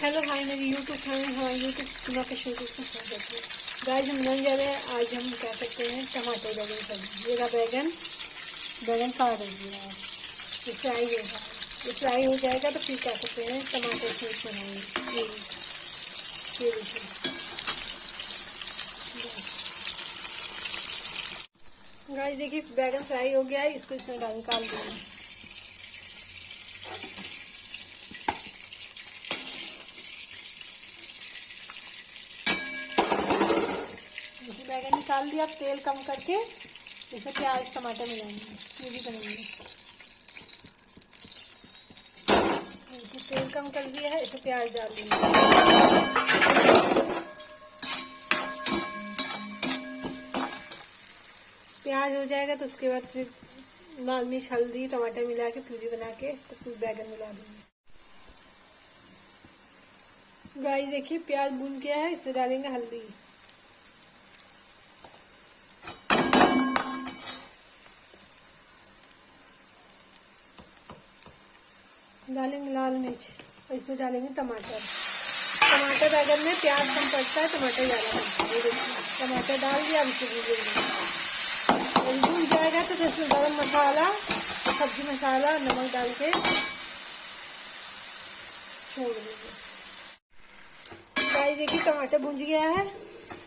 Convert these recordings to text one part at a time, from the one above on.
Hello भाई, मेरी YouTube channel हमारे यूट्यूब सीमा के शुरू से स्वागत है। गाइस, हम बनाने जा रहे हैं आज हम क्या करते हैं टमाटर बैगन सब्जी। ये बैगन काट दिया है, ये फ्राई होगा। ये फ्राई हो जाएगा तो फिर क्या करते हैं टमाटर सूप बनाएंगे। ये देखिए गाइस, देखिए बैगन फ्राई हो गया है, इसको इसमें निकाल देंगे। बैगन निकाल दिया, तेल कम करके इसमें प्याज टमाटर मिलाएंगे, ये भी करेंगे। तेल कम कर दिया है, इसमें प्याज डाल देंगे। प्याज हो जाएगा तो उसके बाद फिर लाल मिर्च हल्दी टमाटर मिला के प्यूरी बना के तो फिर बैगन मिला देंगे। गाइस देखिए प्याज भून गया है, इसमें डालेंगे हल्दी, डालेंगे लाल मिर्च और इसमें डालेंगे टमाटर। टमाटर बैगन में प्याज कम पड़ता है, टमाटर ज़्यादा पड़ता है। ये देखिए टमाटर डाल दिया, अब इसे भून भून जाएगा तो इसमें गरम मसाला सब्जी मसाला नमक डाल के छोड़ देंगे। गाइस देखिए टमाटर भून गया है,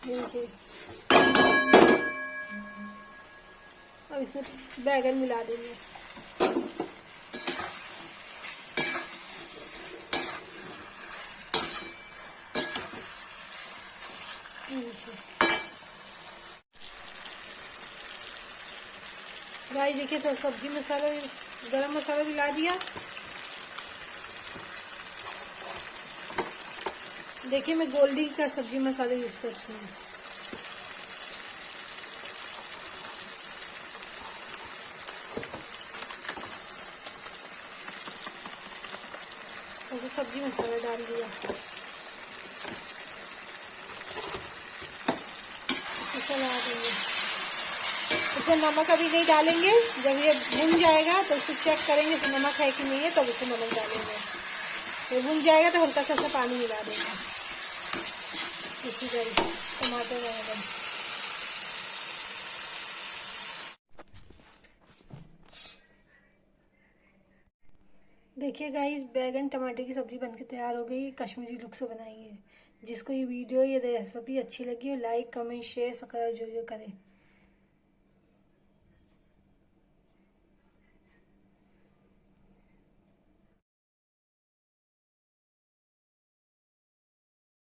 देखिए अब इसमें बैगन मिला देंगे। गाइस देखिए तो सब्जी मसाला गरम मसाला भी ला दिया। देखिए मैं गोल्डी का सब्जी मसाला यूज करती हूँ। तो सब्जी मसाला डाल दिया, चला देंगे। इसमें नमक अभी नहीं डालेंगे, जब ये भुन जाएगा तो उसको चेक करेंगे तो नमक है कि नहीं है, तब उसमें नमक डालेंगे। ये भुन जाएगा तो हल्का सा पानी मिला देंगे। इसी तरह टमाटर बैगन देखिए गाइस, बैगन टमाटर की सब्जी बनके तैयार हो गई। कश्मीरी लुक से बनाई है। जिसको ये वीडियो ये रेसिपी अच्छी लगी हो लाइक कमेंट शेयर सब्सक्राइब जो करें।